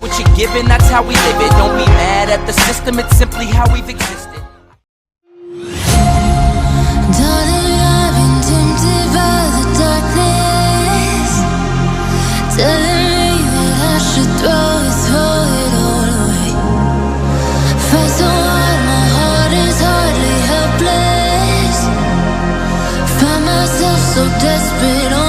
what you're given, that's how we live it. Don't be mad at the system, it's simply how we've existed. Darling, I've been tempted by the darkness, telling me that I should throw it all away. Fight so hard, my heart is hardly helpless. Find myself so desperate.